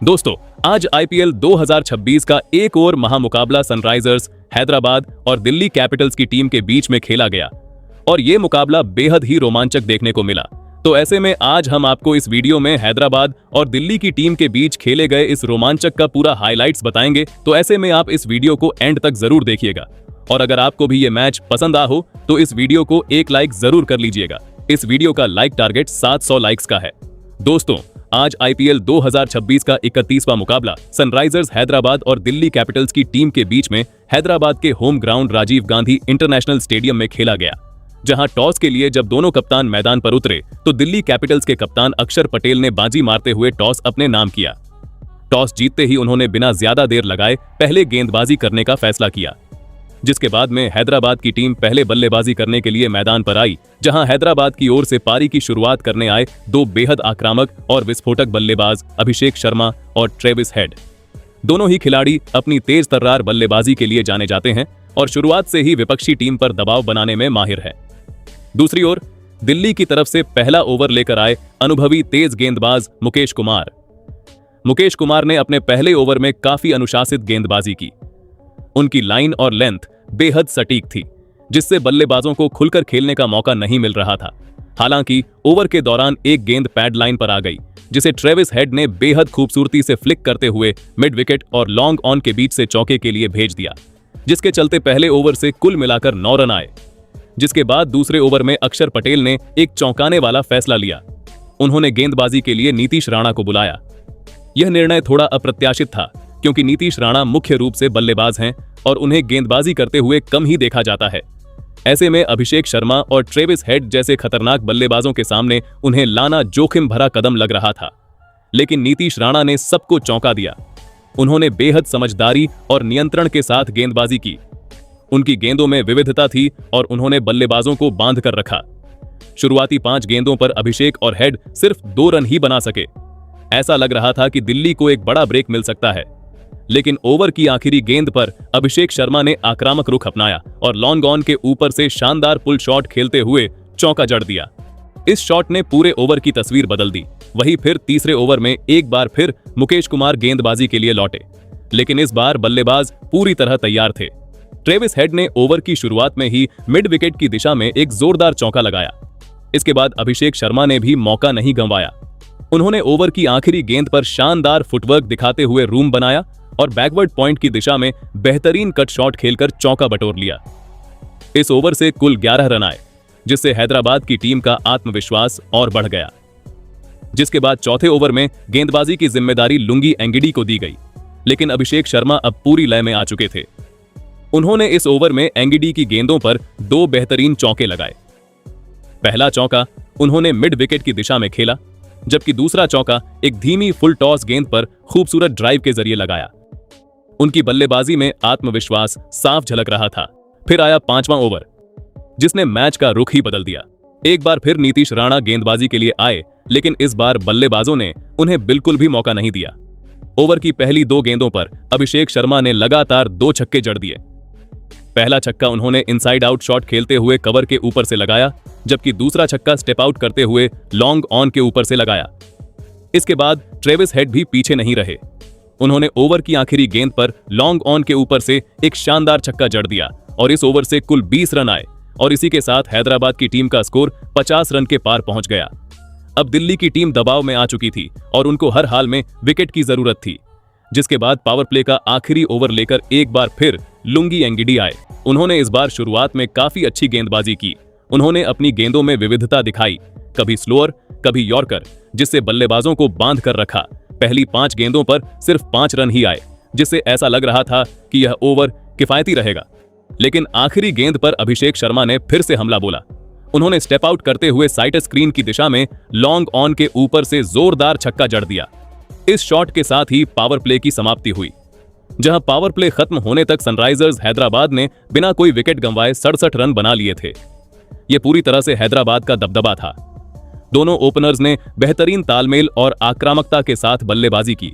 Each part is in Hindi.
दोस्तों, आज आईपीएल 2026 का एक और महामुकाबला सनराइजर्स हैदराबाद और दिल्ली कैपिटल्स की टीम के बीच में खेला गया और ये मुकाबला बेहद ही रोमांचक देखने को मिला। तो ऐसे में आज हम आपको इस वीडियो में हैदराबाद और दिल्ली की टीम के बीच खेले गए इस रोमांचक का पूरा हाइलाइट्स बताएंगे। तो ऐसे में आप इस वीडियो को एंड तक जरूर देखिएगा और अगर आपको भी ये मैच पसंद आ हो तो इस वीडियो को एक लाइक जरूर कर लीजिएगा। इस वीडियो का लाइक टारगेट 700 लाइक्स का है। दोस्तों, आज आईपीएल 2026 का 31वां मुकाबला सनराइजर्स हैदराबाद और दिल्ली कैपिटल्स की टीम के बीच में हैदराबाद के home ground Rajiv Gandhi international stadium में खेला गया, जहां टॉस के लिए जब दोनों कप्तान मैदान पर उतरे तो दिल्ली कैपिटल्स के कप्तान अक्षर पटेल ने बाजी मारते हुए टॉस अपने नाम किया। टॉस जीतते ही उन्होंने बिना ज्यादा देर लगाए पहले गेंदबाजी करने का फैसला किया, जिसके बाद में हैदराबाद की टीम पहले बल्लेबाजी करने के लिए मैदान पर आई, जहां हैदराबाद की ओर से पारी की शुरुआत करने आए दो बेहद आक्रामक और विस्फोटक बल्लेबाज अभिषेक शर्मा और ट्रेविस हेड। दोनों ही खिलाड़ी अपनी तेज तर्रार बल्लेबाजी के लिए जाने जाते हैं और शुरुआत से ही विपक्षी टीम पर दबाव बनाने में माहिर है। दूसरी ओर दिल्ली की तरफ से पहला ओवर लेकर आए अनुभवी तेज गेंदबाज मुकेश कुमार ने अपने पहले ओवर में काफी अनुशासित गेंदबाजी की। उनकी लाइन और लेंथ बेहद सटीक थी, जिससे बल्लेबाजों को खुलकर खेलने का मौका नहीं मिल रहा था। हालांकि ओवर के दौरान एक गेंद पैड लाइन पर आ गई, जिसे ट्रेविस हेड ने बेहद खूबसूरती से फ्लिक करते हुए मिड विकेट और लॉन्ग ऑन के बीच से चौके के लिए भेज दिया, जिसके चलते पहले ओवर से कुल मिलाकर 9 रन आए। जिसके बाद दूसरे ओवर में अक्षर पटेल ने एक चौंकाने वाला फैसला लिया। उन्होंने गेंदबाजी के लिए नीतीश राणा को बुलाया। यह निर्णय थोड़ा अप्रत्याशित था, क्योंकि नीतीश राणा मुख्य रूप से बल्लेबाज हैं और उन्हें गेंदबाजी करते हुए कम ही देखा जाता है। ऐसे में अभिषेक शर्मा और ट्रेविस हेड जैसे खतरनाक बल्लेबाजों के सामने उन्हें लाना जोखिम भरा कदम लग रहा था। लेकिन नीतीश राणा ने सबको चौंका दिया। उन्होंने बेहद समझदारी और नियंत्रण के साथ गेंदबाजी की। उनकी गेंदों में विविधता थी और उन्होंने बल्लेबाजों को बांध कर रखा। शुरुआती 5 गेंदों पर अभिषेक और हेड सिर्फ 2 रन ही बना सके। ऐसा लग रहा था कि दिल्ली को एक बड़ा ब्रेक मिल सकता है, लेकिन ओवर की आखिरी गेंद पर अभिषेक शर्मा ने आक्रामक रुख अपनाया और लॉन्ग ऑन के ऊपर से शानदार पुल शॉट खेलते हुए चौका जड़ दिया। इस शॉट ने पूरे ओवर की तस्वीर बदल दी। वहीं फिर तीसरे ओवर में एक बार फिर मुकेश कुमार गेंदबाजी के लिए लौटे, लेकिन इस बार बल्लेबाज पूरी तरह तैयार थे। ट्रेविस हेड ने ओवर की शुरुआत में ही मिड विकेट की दिशा में एक जोरदार चौका लगाया। इसके बाद अभिषेक शर्मा ने भी मौका नहीं गंवाया। उन्होंने ओवर की आखिरी गेंद पर शानदार फुटवर्क दिखाते हुए रूम बनाया और बैकवर्ड पॉइंट की दिशा में बेहतरीन कट शॉट खेलकर चौका बटोर लिया। इस ओवर से कुल 11 रन आए, जिससे हैदराबाद की टीम का आत्मविश्वास और बढ़ गया। जिसके बाद चौथे ओवर में गेंदबाजी की जिम्मेदारी लुंगी एंगिडी को दी गई, लेकिन अभिषेक शर्मा अब पूरी लय में आ चुके थे। उन्होंने इस ओवर में एंगिडी की गेंदों पर 2 बेहतरीन चौके लगाए। पहला चौका उन्होंने मिड विकेट की दिशा में खेला, जबकि दूसरा चौका एक धीमी फुल टॉस गेंद पर खूबसूरत ड्राइव के जरिए लगाया। उनकी बल्लेबाजी में आत्मविश्वास साफ झलक रहा था। फिर आया 5वां ओवर, जिसने मैच का रुख ही बदल दिया। एक बार फिर नीतीश राणा गेंदबाजी के लिए आए, लेकिन इस बार बल्लेबाजों ने उन्हें बिल्कुल भी मौका नहीं दिया। ओवर की पहली 2 गेंदों पर अभिषेक शर्मा ने लगातार 2 छक्के जड़ दिए। पहला छक्का उन्होंने इनसाइड आउट शॉट खेलते हुए कवर के ऊपर से लगाया, जबकि दूसरा छक्का स्टेप आउट करते हुए लॉन्ग ऑन के ऊपर से लगाया। इसके बाद ट्रेविस हेड भी पीछे नहीं रहे। उन्होंने ओवर की आखिरी गेंद पर लॉन्ग ऑन के ऊपर से एक शानदार छक्का जड़ दिया और इस ओवर से कुल 20 रन आए और इसी के साथ हैदराबाद की टीम का स्कोर 50 रन के पार पहुंच गया। अब दिल्ली की टीम दबाव में आ चुकी थी और उनको हर हाल में विकेट की जरूरत थी। जिसके बाद पावर प्ले का आखिरी ओवर लेकर एक बार फिर लुंगी एंगिडी आए। उन्होंने इस बार शुरुआत में काफी अच्छी गेंदबाजी की। उन्होंने अपनी गेंदों में विविधता दिखाई, कभी स्लोअर कभी यॉर्कर, जिससे बल्लेबाजों को बांध कर रखा। पहली 5 गेंदों पर सिर्फ 5 रन ही आए, जिससे ऐसा लग रहा था कि यह ओवर किफायती रहेगा। लेकिन आखिरी गेंद पर अभिषेक शर्मा ने फिर से हमला बोला। उन्होंने स्टेप आउट करते हुए साइड स्क्रीन की दिशा में लॉन्ग ऑन के ऊपर से जोरदार छक्का जड़ दिया। इस शॉट के साथ ही पावर प्ले की समाप्ति हुई, जहां पावर प्ले खत्म होने तक सनराइजर्स हैदराबाद ने बिना कोई विकेट गंवाए 67 रन बना लिए थे। यह पूरी तरह से हैदराबाद का दबदबा था। दोनों ओपनर्स ने बेहतरीन तालमेल और आक्रामकता के साथ बल्लेबाजी की,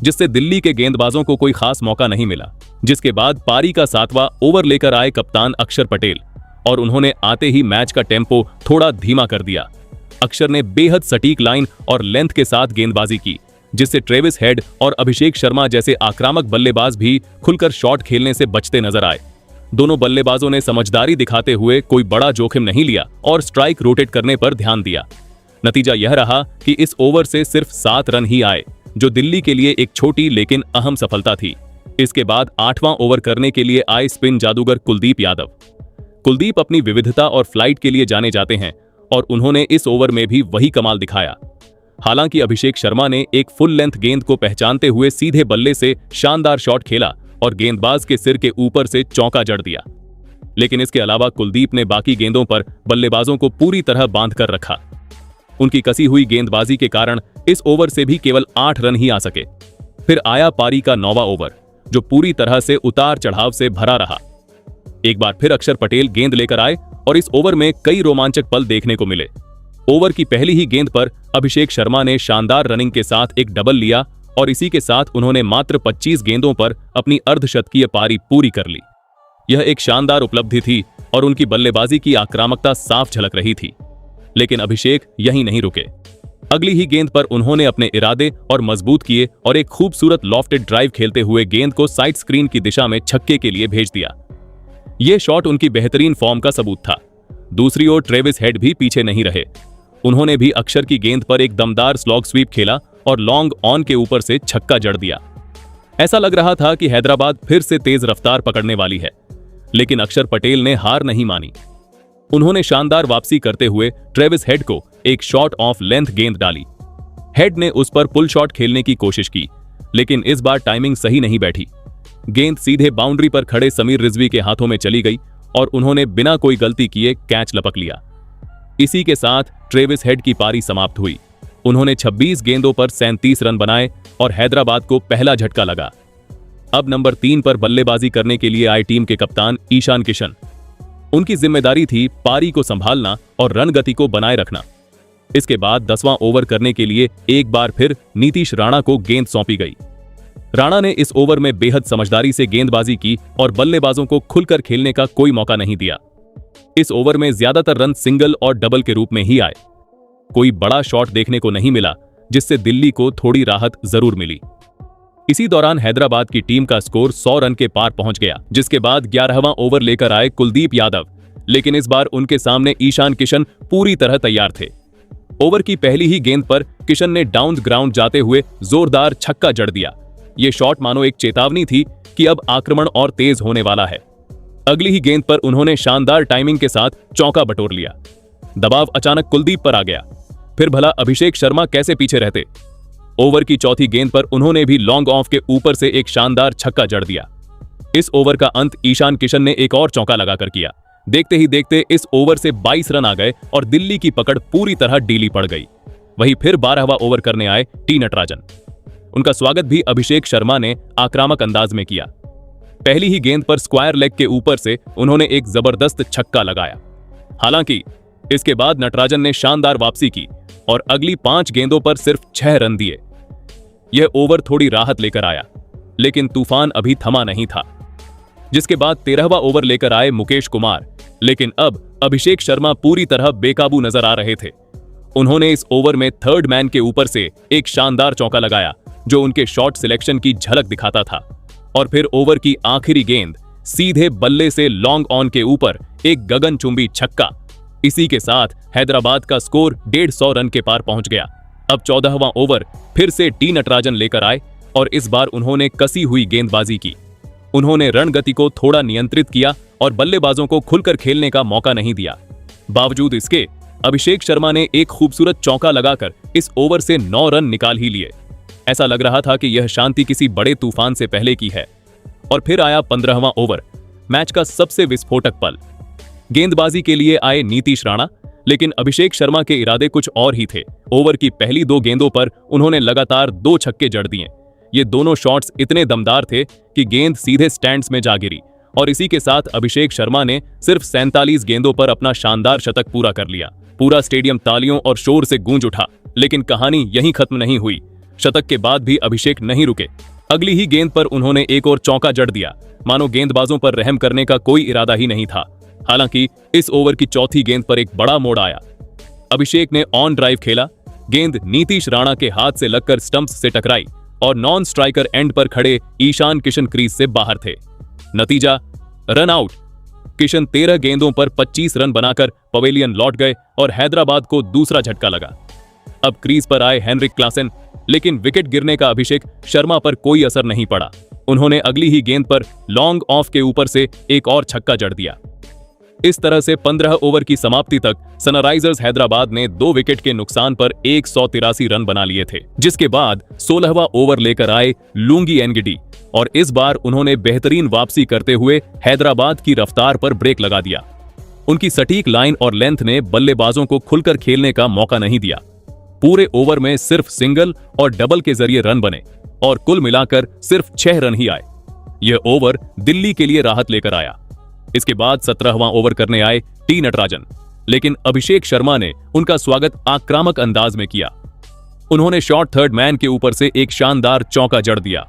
जिससे दिल्ली के गेंदबाजों को कोई खास मौका नहीं मिला। जिसके बाद पारी का 7वां ओवर लेकर आए कप्तान अक्षर पटेल और उन्होंने आते ही मैच का टेम्पो थोड़ा धीमा कर दिया। अक्षर ने बेहद सटीक लाइन और लेंथ के साथ गेंदबाजी की, जिससे ट्रेविस हेड और अभिषेक शर्मा जैसे आक्रामक बल्लेबाज भी खुलकर शॉट खेलने से बचते नजर आए। दोनों बल्लेबाजों ने समझदारी दिखाते हुए कोई बड़ा जोखिम नहीं लिया और स्ट्राइक रोटेट करने पर ध्यान दिया। नतीजा यह रहा कि इस ओवर से सिर्फ 7 रन ही आए, जो दिल्ली के लिए एक छोटी लेकिन अहम सफलता थी। इसके बाद 8वां ओवर करने के लिए आए स्पिन जादूगर कुलदीप यादव। कुलदीप अपनी विविधता और फ्लाइट के लिए जाने जाते हैं और उन्होंने इस ओवर में भी वही कमाल दिखाया। हालांकि अभिषेक शर्मा ने एक फुल लेंथ गेंद को पहचानते हुए सीधे बल्ले से शानदार शॉट खेला और गेंदबाज के सिर के ऊपर से चौका जड़ दिया। लेकिन इसके अलावा कुलदीप ने बाकी गेंदों पर बल्लेबाजों को पूरी तरह बांध कर रखा। उनकी कसी हुई गेंदबाजी के कारण इस ओवर से भी केवल 8 रन ही आ सके। फिर आया पारी का 9वां ओवर, जो पूरी तरह से उतार चढ़ाव से भरा रहा। एक बार फिर अक्षर पटेल गेंद लेकर आए और इस ओवर में कई रोमांचक पल देखने को मिले। ओवर की पहली ही गेंद पर अभिषेक शर्मा ने शानदार रनिंग के साथ एक डबल लिया और इसी के साथ उन्होंने मात्र 25 गेंदों पर अपनी अर्धशतकीय पारी पूरी कर ली। यह एक शानदार उपलब्धि थी और उनकी बल्लेबाजी की आक्रामकता साफ झलक रही थी। लेकिन अभिषेक यहीं नहीं रुके। अगली ही गेंद पर उन्होंने अपने इरादे और मजबूत किए और एक खूबसूरत लॉफ्टेड ड्राइव खेलते हुए गेंद को साइड स्क्रीन की दिशा में छक्के के लिए भेज दिया। यह शॉट उनकी बेहतरीन फॉर्म का सबूत था। दूसरी ओर ट्रेविस हेड भी पीछे नहीं रहे। उन्होंने भी अक्षर की गेंद पर एक दमदार स्लॉग स्वीप खेला और लॉन्ग ऑन के ऊपर से छक्का जड़ दिया। ऐसा लग रहा था कि हैदराबाद फिर से तेज रफ्तार पकड़ने वाली है, लेकिन अक्षर पटेल ने हार नहीं मानी। उन्होंने शानदार वापसी करते हुए ट्रेविस हेड को एक शॉट ऑफ लेंथ गेंद डाली। हेड ने उस पर पुल शॉट खेलने की कोशिश की, लेकिन इस बार टाइमिंग सही नहीं बैठी। गेंद सीधे बाउंड्री पर खड़े समीर रिजवी के हाथों में चली गई और उन्होंने बिना कोई गलती किए कैच लपक लिया। इसी के साथ ट्रेविस हेड की पारी समाप्त हुई। उन्होंने 26 गेंदों पर 37 रन बनाए और हैदराबाद को पहला झटका लगा। अब नंबर 3 पर बल्लेबाजी करने के लिए आए टीम के कप्तान ईशान किशन। उनकी जिम्मेदारी थी पारी को संभालना और रन गति को बनाए रखना। इसके बाद 10वां ओवर करने के लिए एक बार फिर नीतीश राणा को गेंद सौंपी गई। राणा ने इस ओवर में बेहद समझदारी से गेंदबाजी की और बल्लेबाजों को खुलकर खेलने का कोई मौका नहीं दिया। इस ओवर में ज्यादातर रन सिंगल और डबल के रूप में ही आए। कोई बड़ा शॉट देखने को नहीं मिला, जिससे दिल्ली को थोड़ी राहत जरूर मिली। इसी दौरान हैदराबाद की टीम का स्कोर 100 रन के पार पहुंच गया, जिसके बाद 11वां ओवर लेकर आए कुलदीप यादव। लेकिन इस बार उनके सामने ईशान किशन पूरी तरह तैयार थे। ओवर की पहली ही गेंद पर किशन ने डाउन ग्राउंड जाते हुए जोरदार छक्का जड़ दिया। ये शॉट मानो एक चेतावनी थी कि अब आक्रमण और तेज होने वाला है। अगली ही गेंद पर उन्होंने शानदार टाइमिंग के साथ चौका बटोर लिया। दबाव अचानक कुलदीप पर आ गया। फिर भला अभिषेक शर्मा कैसे पीछे रहते। ओवर की चौथी गेंद पर उन्होंने भी लॉन्ग ऑफ के ऊपर से एक शानदार छक्का जड़ दिया। इस ओवर का अंत ईशान किशन ने एक और चौका लगाकर किया। देखते ही देखते इस ओवर से 22 रन आ गए और दिल्ली की पकड़ पूरी तरह ढीली पड़ गई। वहीं फिर 12वां ओवर करने आए टी नटराजन। उनका स्वागत भी अभिषेक शर्मा ने आक्रामक अंदाज में किया। पहली ही गेंद पर स्क्वायर लेग के ऊपर से उन्होंने एक जबरदस्त छक्का लगाया। हालांकि इसके बाद नटराजन ने शानदार वापसी की और अगली 5 गेंदों पर सिर्फ 6 रन दिए। यह ओवर थोड़ी राहत लेकर आया, लेकिन तूफान अभी थमा नहीं था। जिसके बाद 13वां ओवर लेकर आए मुकेश कुमार, लेकिन अब अभिषेक शर्मा पूरी तरह बेकाबू नजर आ रहे थे। उन्होंने इस ओवर में थर्ड मैन के ऊपर से एक शानदार चौका लगाया, जो उनके शॉट सिलेक्शन की झलक दिखाता था। और फिर ओवर की आखिरी गेंद सीधे बल्ले से लॉन्ग ऑन के ऊपर एक गगनचुंबी छक्का। इसी के साथ हैदराबाद का स्कोर 150 रन के पार पहुंच गया। अब 14वां ओवर फिर से टी नटराजन लेकर आए और इस बार उन्होंने कसी हुई गेंदबाजी की। उन्होंने रणगति को थोड़ा नियंत्रित किया और बल्लेबाजों को खुलकर खेलने का मौका नहीं दिया। बावजूद इसके अभिषेक शर्मा ने एक खूबसूरत चौका लगाकर इस ओवर से 9 रन निकाल ही लिए। ऐसा लग रहा था कि यह शांति किसी बड़े तूफान से पहले की है। और फिर आया 15वां ओवर, मैच का सबसे विस्फोटक पल। गेंदबाजी के लिए आए नीतीश राणा, लेकिन अभिषेक शर्मा के इरादे कुछ और ही थे। ओवर की पहली 2 गेंदों पर उन्होंने लगातार 2 छक्के जड़ दिए। ये दोनों शॉट्स इतने दमदार थे कि गेंद सीधे स्टैंड्स में जा गिरी और इसी के साथ अभिषेक शर्मा ने सिर्फ 47 गेंदों पर अपना शानदार शतक पूरा कर लिया। पूरा स्टेडियम तालियों और शोर से गूंज उठा। लेकिन कहानी यहीं खत्म नहीं हुई। शतक के बाद भी अभिषेक नहीं रुके। अगली ही गेंद पर उन्होंने एक और चौका जड़ दिया, मानो गेंदबाजों पर रहम करने का कोई इरादा ही नहीं था। हालांकि इस ओवर की चौथी गेंद पर एक बड़ा मोड़ आया। अभिषेक ने ऑन ड्राइव खेला, गेंद नीतीश राणा के हाथ से लगकर स्टंप्स से टकराई और नॉन स्ट्राइकर एंड पर खड़े ईशान किशन क्रीज से बाहर थे। नतीजा रन आउट। किशन 13 गेंदों पर 25 रन बनाकर पवेलियन लौट गए और हैदराबाद को दूसरा झटका लगा। अब क्रीज पर आए हेनरिक क्लासेन, लेकिन विकेट गिरने का अभिषेक शर्मा पर कोई असर नहीं पड़ा। उन्होंने अगली ही गेंद पर लॉन्ग ऑफ के ऊपर से एक और छक्का जड़ दिया। इस तरह से 15 ओवर की समाप्ति तक सनराइजर्स हैदराबाद ने 2 विकेट के नुकसान पर 183 रन बना लिए थे, जिसके बाद 16वां ओवर लेकर आए लुंगी एनगिडी और इस बार उन्होंने बेहतरीन वापसी करते हुए हैदराबाद की रफ्तार पर ब्रेक लगा दिया। उनकी सटीक लाइन और लेंथ ने बल्लेबाजों को खुलकर खेलने का मौका नहीं दिया। पूरे ओवर में सिर्फ सिंगल और डबल के जरिए रन बने और कुल मिलाकर सिर्फ 6 रन ही आए। यह ओवर दिल्ली के लिए राहत लेकर आया। इसके बाद 17वां ओवर करने आए टी नटराजन, लेकिन अभिषेक शर्मा ने उनका स्वागत आक्रामक अंदाज में किया। उन्होंने शॉर्ट थर्ड मैन के ऊपर से एक शानदार चौका जड़ दिया।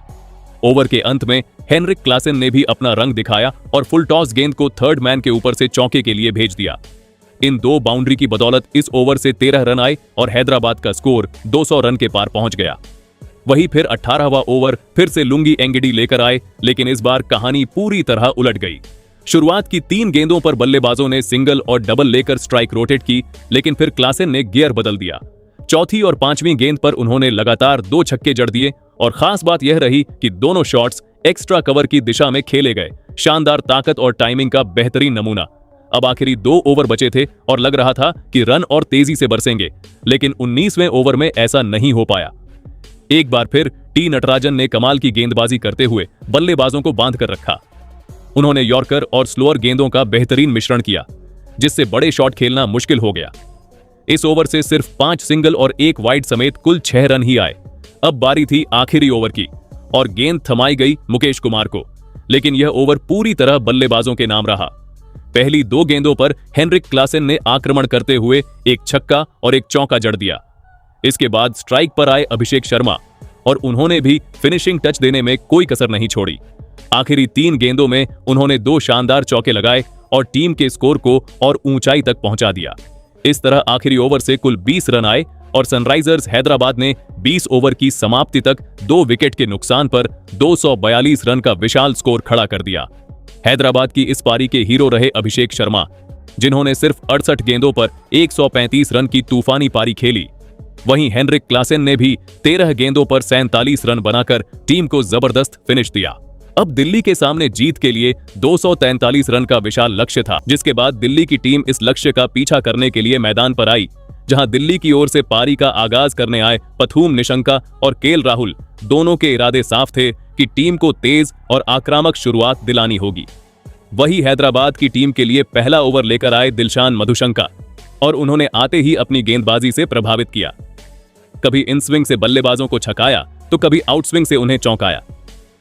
ओवर के अंत में हेनरिक क्लासेन ने भी अपना रंग दिखाया और फुल टॉस गेंद को थर्ड मैन के ऊपर से चौके के लिए भेज दिया। इन 2 बाउंड्री की बदौलत इस ओवर से 13 रन आए और हैदराबाद का स्कोर 200 रन के पार पहुंच गया। वहीं फिर 18वां ओवर फिर से लुंगी एंगिडी लेकर आए, लेकिन इस बार कहानी पूरी तरह उलट गई। शुरुआत की 3 गेंदों पर बल्लेबाजों ने सिंगल और डबल लेकर स्ट्राइक रोटेट की, लेकिन फिर क्लासेन ने गियर बदल दिया। चौथी और 5वीं गेंद पर उन्होंने लगातार 2 छक्के जड़ दिए और खास बात यह रही कि दोनों शॉट्स एक्स्ट्रा कवर की दिशा में खेले गए। शानदार ताकत और टाइमिंग का बेहतरीन नमूना। अब आखिरी 2 ओवर बचे थे और लग रहा था कि रन और तेजी से बरसेंगे, लेकिन 19वें ओवर में ऐसा नहीं हो पाया। एक बार फिर टी नटराजन ने कमाल की गेंदबाजी करते हुए बल्लेबाजों को बांध कर रखा। उन्होंने यॉर्कर और स्लोअर गेंदों का बेहतरीन मिश्रण किया, जिससे बड़े शॉट खेलना मुश्किल हो गया। इस ओवर से सिर्फ 5 सिंगल और 1 वाइड समेत कुल 6 रन ही आए। अब बारी थी आखिरी ओवर की और गेंद थमाई गई मुकेश कुमार को, लेकिन यह ओवर पूरी तरह बल्लेबाजों के नाम रहा। पहली 2 गेंदों पर हेनरिक क्लासेन ने आक्रमण करते हुए एक छक्का और एक चौका जड़ दिया। इसके बाद स्ट्राइक पर आए अभिषेक शर्मा और उन्होंने भी फिनिशिंग टच देने में कोई कसर नहीं छोड़ी। आखिरी 3 गेंदों में उन्होंने 2 शानदार चौके लगाए और टीम के स्कोर को और ऊंचाई तक पहुंचा दिया। इस तरह आखिरी ओवर से कुल 20 रन आए और सनराइजर्स हैदराबाद ने 20 ओवर की समाप्ति तक 2 विकेट के नुकसान पर 242 रन का विशाल स्कोर खड़ा कर दिया। हैदराबाद की इस पारी के हीरो रहे अभिषेक शर्मा, जिन्होंने सिर्फ 68 गेंदों पर 135 रन की तूफानी पारी खेली। वहीं हेनरिक क्लासेन ने भी 13 गेंदों पर 47 रन बनाकर टीम को जबरदस्त फिनिश दिया। अब दिल्ली के सामने जीत के लिए 243 रन का विशाल लक्ष्य था, जिसके बाद दिल्ली की टीम इस लक्ष्य का पीछा करने के लिए मैदान पर आई, जहां दिल्ली की ओर से पारी का आगाज करने आए पथूम निशंका और केएल राहुल दोनों के इरादे साफ थे कि टीम को तेज और आक्रामक शुरुआत दिलानी होगी। वही हैदराबाद की टीम के लिए पहला ओवर लेकर आए दिलशान मधुशंका और उन्होंने आते ही अपनी गेंदबाजी से प्रभावित किया। कभी इन स्विंग से बल्लेबाजों को छकाया तो कभी आउट स्विंग से उन्हें चौंकाया।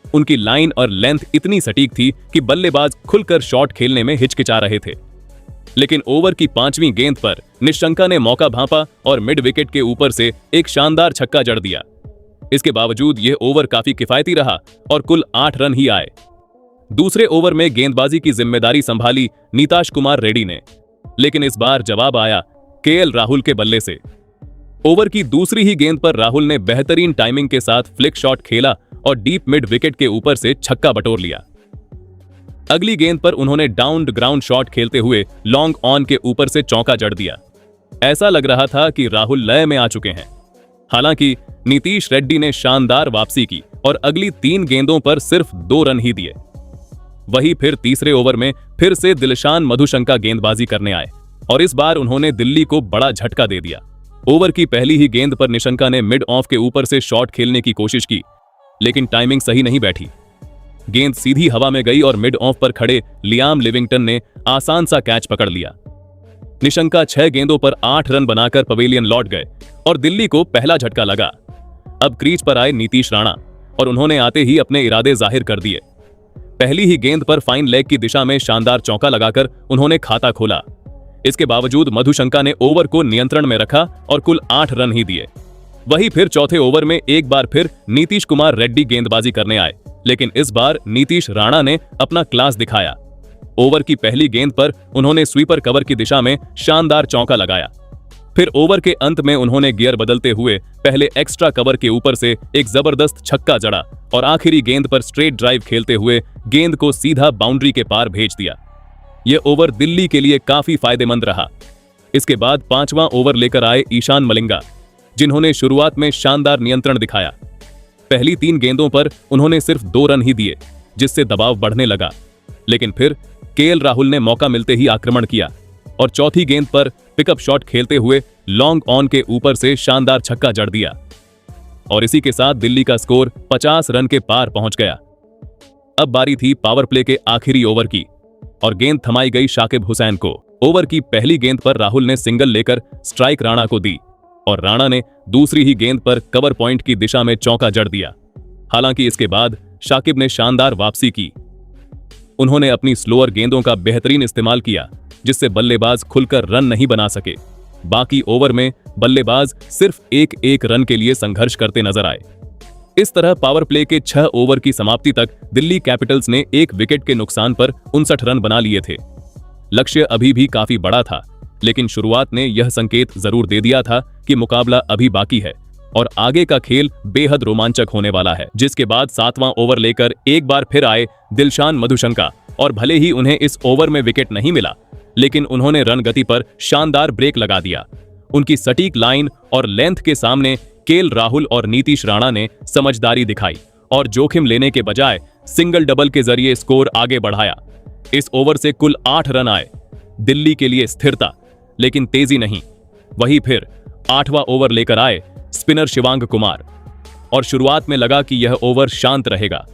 उनकी लाइन और लेंथ इतनी सटीक थी कि बल्लेबाज खुलकर शॉट खेलने में हिचकिचा रहे थे। लेकिन ओवर की 5वीं गेंद पर निशंका ने मौका भांपा और मिड विकेट के ऊपर से एक शानदार छक्का जड़ दिया। इसके बावजूद यह ओवर काफी किफायती रहा और कुल 8 रन ही आए। दूसरे ओवर में गेंदबाजी की जिम्मेदारी संभाली नीताश कुमार रेड्डी ने, लेकिन इस बार जवाब आया केएल राहुल के बल्ले से। ओवर की दूसरी ही गेंद पर राहुल ने बेहतरीन टाइमिंग के साथ फ्लिक शॉट खेला और डीप मिड विकेट के ऊपर से छक्का बटोर लिया। अगली गेंद पर उन्होंने डाउन ग्राउंड शॉट खेलते हुए लॉन्ग ऑन के ऊपर से चौका जड़ दिया। ऐसा लग रहा था कि राहुल लय में आ चुके हैं। हालांकि नीतीश रेड्डी ने शानदार वापसी की और अगली 3 गेंदों पर सिर्फ 2 रन ही दिए। वही फिर तीसरे ओवर में फिर से दिलशान मधुशंका गेंदबाजी करने आए और इस बार उन्होंने दिल्ली को बड़ा झटका दे दिया। ओवर की पहली ही गेंद पर निशंका ने मिड ऑफ के ऊपर से शॉट खेलने की कोशिश की, लेकिन टाइमिंग सही नहीं बैठी। गेंद सीधी हवा में गई और मिड ऑफ पर खड़े लियाम लिविंगटन ने आसान सा कैच पकड़ लिया। निशंका 6 गेंदों पर 8 रन बनाकर पवेलियन लौट गए और दिल्ली को पहला झटका लगा। अब क्रीज पर आए नीतीश राणा और उन्होंने आते ही अपने इरादे जाहिर कर दिए। पहली ही गेंद पर फाइन लेग की दिशा में शानदार चौका लगाकर उन्होंने खाता खोला। इसके बावजूद मधुशंका ने ओवर को नियंत्रण में रखा और कुल 8 रन ही दिए। वही फिर चौथे ओवर में एक बार फिर नीतीश कुमार रेड्डी गेंदबाजी करने आए, लेकिन इस बार नीतीश राणा ने अपना क्लास दिखाया। ओवर की पहली गेंद पर उन्होंने स्वीपर कवर की दिशा में शानदार चौका लगाया। फिर ओवर के अंत में उन्होंने गियर बदलते हुए पहले एक्स्ट्रा कवर के ऊपर से एक जबरदस्त छक्का जड़ा और आखिरी गेंद पर स्ट्रेट ड्राइव खेलते हुए गेंद को सीधा बाउंड्री के पार भेज दिया। यह ओवर दिल्ली के लिए काफी फायदेमंद रहा। इसके बाद 5वां ओवर लेकर आए ईशान मलिंगा, जिन्होंने शुरुआत में शानदार नियंत्रण दिखाया। पहली 3 गेंदों पर उन्होंने सिर्फ 2 रन ही दिए, जिससे दबाव बढ़ने लगा। लेकिन फिर केएल राहुल ने मौका मिलते ही आक्रमण किया और चौथी गेंद पर पिकअप शॉट खेलते हुए लॉन्ग ऑन के ऊपर से शानदार छक्का जड़ दिया और इसी के साथ दिल्ली का स्कोर 50 रन के पार पहुंच गया। अब बारी थी पावर प्ले के आखिरी ओवर की और गेंद थमाई गई शाकिब हुसैन को। ओवर की पहली गेंद पर राहुल ने सिंगल लेकर स्ट्राइक राणा को दी और राणा ने दूसरी ही गेंद पर कवर पॉइंट की दिशा में चौका जड़ दिया। हालांकि इसके बाद शाकिब ने शानदार वापसी की। उन्होंने अपनी स्लोअर गेंदों का बेहतरीन इस्तेमाल किया, जिससे बल्लेबाज खुलकर रन नहीं बना सके। बाकी ओवर में बल्लेबाज सिर्फ एक रन के लिए संघर्ष करते नजर आए। इस तरह पावर प्ले के 6 ओवर की समाप्ति तक दिल्ली कैपिटल्स ने 1 विकेट के नुकसान पर 59 रन बना लिए थे। लक्ष्य अभी भी काफी बड़ा था, लेकिन शुरुआत ने यह संकेत जरूर दे दिया था कि मुकाबला अभी बाकी है और आगे का खेल बेहद रोमांचक होने वाला है। जिसके बाद 7वां ओवर लेकर एक बार फिर आए दिलशान मधुशंका और भले ही उन्हें इस ओवर में विकेट नहीं मिला, लेकिन उन्होंने रन गति पर शानदार ब्रेक लगा दिया। उनकी सटीक लाइन और लेंथ के सामने केएल राहुल और नीतीश राणा ने समझदारी दिखाई और जोखिम लेने के बजाय सिंगल डबल के जरिए स्कोर आगे बढ़ाया। इस ओवर से कुल 8 रन आए। दिल्ली के लिए स्थिरता, लेकिन तेजी नहीं। वहीं फिर 8वां ओवर लेकर आए स्पिनर शिवांग कुमार और शुरुआत में लगा कि यह ओवर शांत रहेगा।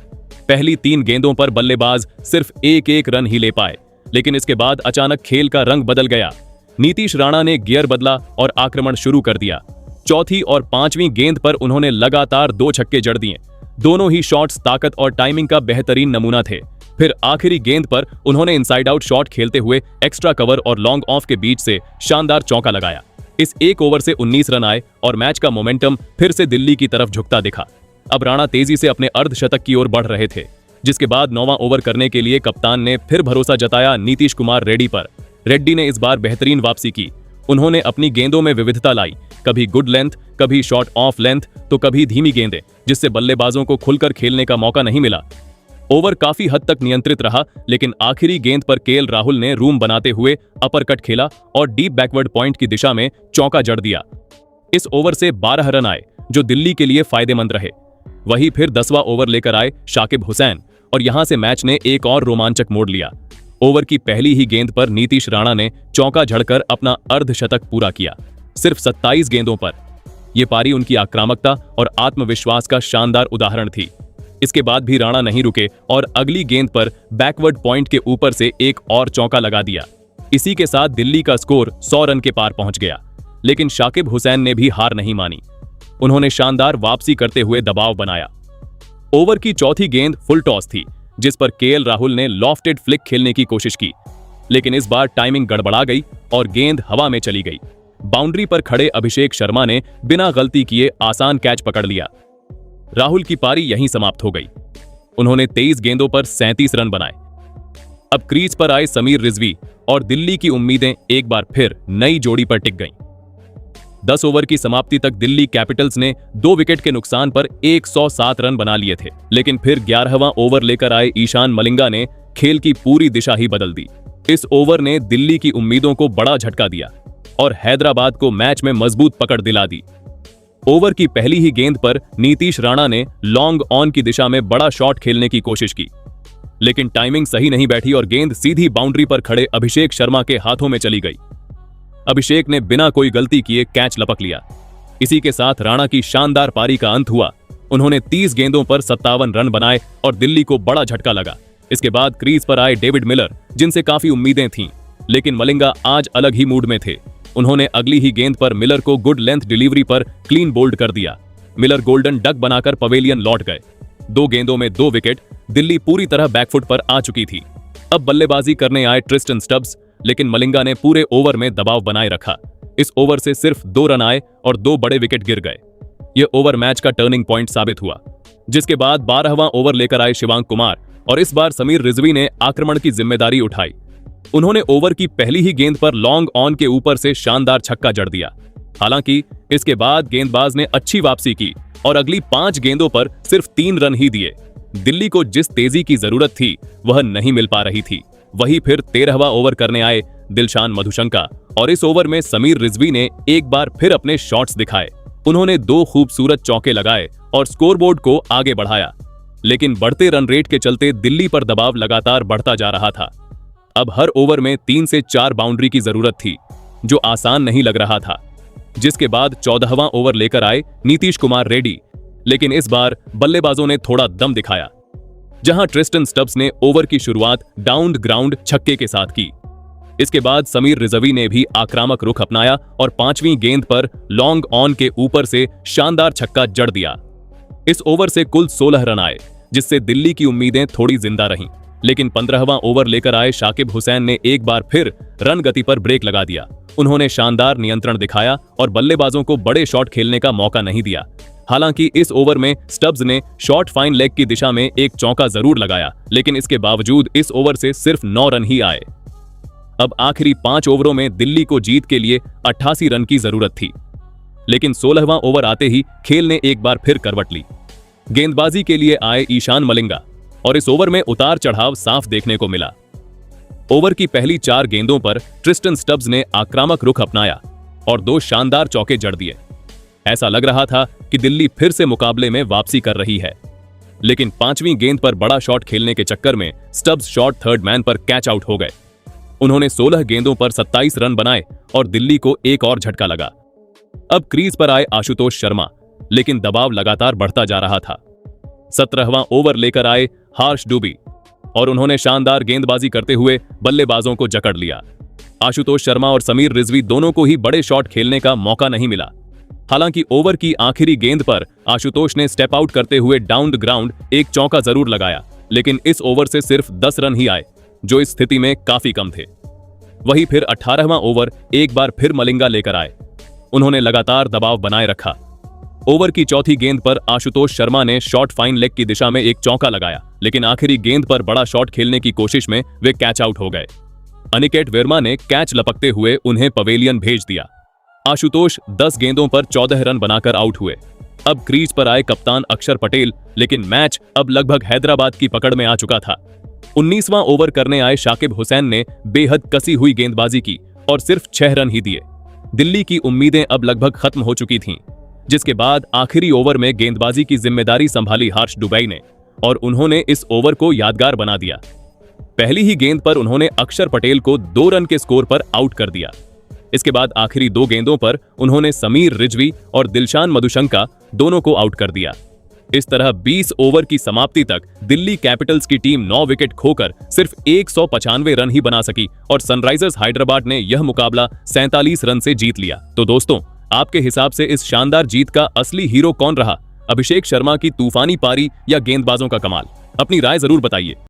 पहली 3 गेंदों पर बल्लेबाज सिर्फ एक रन ही ले पाए, लेकिन इसके बाद अचानक खेल का रंग बदल गया। नीतीश राणा ने गियर बदला और आक्रमण शुरू कर दिया। चौथी और 5वीं गेंद पर उन्होंने लगातार 2 छक्के जड़ दिए। दोनों ही शॉट्स ताकत और टाइमिंग का बेहतरीन नमूना थे। फिर आखिरी गेंद पर उन्होंने इनसाइड आउट शॉट खेलते हुए एक्स्ट्रा कवर और लॉन्ग ऑफ के बीच से शानदार चौका लगाया। इस 1 ओवर से 19 रन आए और मैच का मोमेंटम फिर से दिल्ली की तरफ झुकता दिखा। अब राणा तेजी से अपने अर्धशतक की ओर बढ़ रहे थे, जिसके बाद 9वां ओवर करने के लिए कप्तान ने फिर भरोसा जताया नीतीश कुमार रेड्डी पर। रेड्डी ने इस बार बेहतरीन वापसी की। उन्होंने अपनी गेंदों में विविधता लाई, कभी गुड लेंथ, कभी शॉर्ट ऑफ लेंथ, तो कभी धीमी गेंदें, जिससे बल्लेबाजों को खुलकर खेलने का मौका नहीं मिला। ओवर काफी हद तक नियंत्रित रहा, लेकिन आखिरी गेंद पर केएल राहुल ने रूम बनाते हुए अपरकट खेला और डीप बैकवर्ड पॉइंट की दिशा में चौका जड़ दिया। इस ओवर से 12 रन आए, जो दिल्ली के लिए फायदेमंद रहे। वहीं फिर 10वां ओवर लेकर आए शाकिब हुसैन और यहां से मैच ने एक और रोमांचक मोड़ लिया। ओवर की पहली ही गेंद पर नीतीश राणा ने चौका झड़कर अपना अर्धशतक पूरा किया, सिर्फ 27 गेंदों पर। यह पारी उनकी आक्रामकता और आत्मविश्वास का शानदार उदाहरण थी। इसके बाद भी राणा नहीं रुके और अगली गेंद पर बैकवर्ड पॉइंट के ऊपर से एक और चौका लगा दिया। इसी के साथ दिल्ली का स्कोर 100 रन के पार पहुंच गया, लेकिन शाकिब हुसैन ने भी हार नहीं मानी। उन्होंने शानदार वापसी करते हुए दबाव बनाया। ओवर की चौथी गेंद फुल टॉस थी, जिस पर केएल राहुल ने लॉफ्टेड फ्लिक खेलने की कोशिश की, लेकिन इस बार टाइमिंग गड़बड़ा गई और गेंद हवा में चली गई। बाउंड्री पर खड़े अभिषेक शर्मा ने बिना गलती किए आसान कैच पकड़ लिया। राहुल की पारी यहीं समाप्त हो गई। उन्होंने 23 गेंदों पर 37 रन बनाए। अब क्रीज पर आए समीर रिजवी और दिल्ली की उम्मीदें एक बार फिर नई जोड़ी पर टिक गईं। 10 ओवर की समाप्ति तक दिल्ली कैपिटल्स ने 2 विकेट के नुकसान पर 107 रन बना लिए थे, लेकिन फिर 11वां ओवर लेकर आए ईशान मलिंगा ने खेल की पूरी दिशा ही बदल दी। इस ओवर ने दिल्ली की उम्मीदों को बड़ा झटका दिया और हैदराबाद को मैच में मजबूत पकड़ दिला दी। ओवर की पहली ही गेंद पर नीतीश राणा ने लॉन्ग ऑन की दिशा में बड़ा शॉट खेलने की कोशिश की, लेकिन टाइमिंग सही नहीं बैठी और गेंद सीधी बाउंड्री पर खड़े अभिषेक शर्मा के हाथों में चली गई। अभिषेक ने बिना कोई गलती किए कैच लपक लिया। इसी के साथ राणा की शानदार पारी का अंत हुआ। उन्होंने 30 गेंदों पर 57 रन बनाए और दिल्ली को बड़ा झटका लगा। इसके बाद क्रीज पर आए डेविड मिलर, जिनसे काफी उम्मीदें थीं, लेकिन मलिंगा आज अलग ही मूड में थे। उन्होंने अगली ही गेंद पर मिलर को गुड लेंथ डिलीवरी पर क्लीन बोल्ड कर दिया। मिलर गोल्डन डक बनाकर पवेलियन लौट गए। 2 गेंदों में 2 विकेट। दिल्ली पूरी तरह बैकफुट पर आ चुकी थी। अब बल्लेबाजी करने आए ट्रिस्टन स्टब्स, लेकिन मलिंगा ने पूरे ओवर में दबाव बनाए रखा। इस ओवर से सिर्फ 2 रन आए और 2 बड़े विकेट गिर गए। यह ओवर मैच का टर्निंग पॉइंट साबित हुआ, जिसके बाद 12वां ओवर लेकर आए शिवांग कुमार और इस बार समीर रिजवी ने आक्रमण की जिम्मेदारी उठाई। उन्होंने ओवर की पहली ही गेंद पर लॉन्ग ऑन के ऊपर से शानदार छक्का जड़ दिया। हालांकि इसके बाद गेंदबाज ने अच्छी वापसी की और अगली 5 गेंदों पर सिर्फ 3 रन ही दिए। दिल्ली को जिस तेजी की जरूरत थी वह नहीं मिल पा रही थी। वही फिर 13वां ओवर करने आए दिलशान मधुशंका और इस ओवर में समीर रिजवी ने एक बार फिर अपने शॉट्स दिखाए। उन्होंने 2 खूबसूरत चौके लगाए और स्कोरबोर्ड को आगे बढ़ाया, लेकिन बढ़ते रन रेट के चलते दिल्ली पर दबाव लगातार बढ़ता जा रहा था। अब हर ओवर में 3 से 4 बाउंड्री की जरूरत थी, जो आसान नहीं लग रहा था। जिसके बाद 14वां ओवर लेकर आए नीतीश कुमार रेड्डी, लेकिन इस बार बल्लेबाजों ने थोड़ा दम दिखाया। जहां ट्रिस्टन स्टब्स ने ओवर की शुरुआत डाउन ग्राउंड छक्के के साथ की। इसके बाद समीर रिजवी ने भी आक्रामक रुख अपनाया और 5वीं गेंद पर लॉन्ग ऑन के ऊपर से शानदार छक्का जड़ दिया। इस ओवर से कुल 16 रन आए, जिससे दिल्ली की उम्मीदें थोड़ी जिंदा रहीं। लेकिन 15वां ओवर लेकर आए शाकिब हुसैन ने एक बार फिर रन गति पर ब्रेक लगा दिया। उन्होंने शानदार नियंत्रण दिखाया और बल्लेबाजों को बड़े शॉट खेलने का मौका नहीं दिया। हालांकि इस ओवर में स्टब्स ने शॉर्ट फाइन लेग की दिशा में एक चौका जरूर लगाया, लेकिन इसके बावजूद इस ओवर से सिर्फ 9 रन ही आए। अब आखिरी 5 ओवरों में दिल्ली को जीत के लिए 88 रन की जरूरत थी, लेकिन 16वां ओवर आते ही खेल ने एक बार फिर करवट ली। गेंदबाजी के लिए आए ईशान मलिंगा और इस ओवर में उतार चढ़ाव साफ देखने को मिला। ओवर की पहली 4 गेंदों पर ट्रिस्टन स्टब्स ने आक्रामक रुख अपनाया और 2 शानदार चौके जड़ दिए। ऐसा लग रहा था कि दिल्ली फिर से मुकाबले में वापसी कर रही है, लेकिन 5वीं गेंद पर बड़ा शॉट खेलने के चक्कर में स्टब्स शॉर्ट थर्ड मैन पर कैच आउट हो गए। उन्होंने 16 गेंदों पर 27 रन बनाए और दिल्ली को एक और झटका लगा। अब क्रीज पर आए आशुतोष शर्मा, लेकिन दबाव लगातार बढ़ता जा रहा था। 17वां ओवर लेकर आए हर्ष डुबी और उन्होंने शानदार गेंदबाजी करते हुए बल्लेबाजों को जकड़ लिया। आशुतोष शर्मा और समीर रिजवी दोनों को ही बड़े शॉट खेलने का मौका नहीं मिला। हालांकि ओवर की आखिरी गेंद पर आशुतोष ने स्टेप आउट करते हुए डाउन द ग्राउंड एक चौका जरूर लगाया, लेकिन इस ओवर से सिर्फ 10 रन ही आए, जो इस स्थिति में काफी कम थे। वही फिर 18वां ओवर एक बार फिर मलिंगा लेकर आए। उन्होंने लगातार दबाव बनाए रखा। ओवर की चौथी गेंद पर आशुतोष शर्मा ने शॉर्ट फाइन लेग की दिशा में एक चौका लगाया, लेकिन आखिरी गेंद पर बड़ा शॉट खेलने की कोशिश में वे कैच आउट हो गए। अनिकेत वर्मा ने कैच लपकते हुए उन्हें पवेलियन भेज दिया। आशुतोष 10 गेंदों पर 14 रन बनाकर आउट हुए। अब क्रीज पर आए कप्तान अक्षर पटेल, लेकिन मैच अब लगभग हैदराबाद की पकड़ में आ चुका था। 19वां ओवर करने आए शाकिब हुसैन ने बेहद कसी हुई गेंदबाजी की और सिर्फ 6 रन ही दिए। दिल्ली की उम्मीदें अब लगभग खत्म हो चुकी थीं, जिसके बाद आखिरी ओवर में गेंदबाजी की जिम्मेदारी संभाली हर्ष डुबई ने और उन्होंने इस ओवर को यादगार बना दिया। पहली ही गेंद पर उन्होंने अक्षर पटेल को 2 रन के स्कोर पर आउट कर दिया। इसके बाद आखिरी 2 गेंदों पर उन्होंने समीर रिजवी और दिलशान मधुशंका दोनों को आउट कर दिया। इस तरह 20 ओवर की समाप्ति तक दिल्ली कैपिटल्स की टीम 9 विकेट खोकर सिर्फ 195 रन ही बना सकी और सनराइजर्स हैदराबाद ने यह मुकाबला 47 रन से जीत लिया। तो दोस्तों, आपके हिसाब से इस शानदार जीत का असली हीरो कौन रहा? अभिषेक शर्मा की तूफानी पारी या गेंदबाजों का कमाल? अपनी राय जरूर बताइए।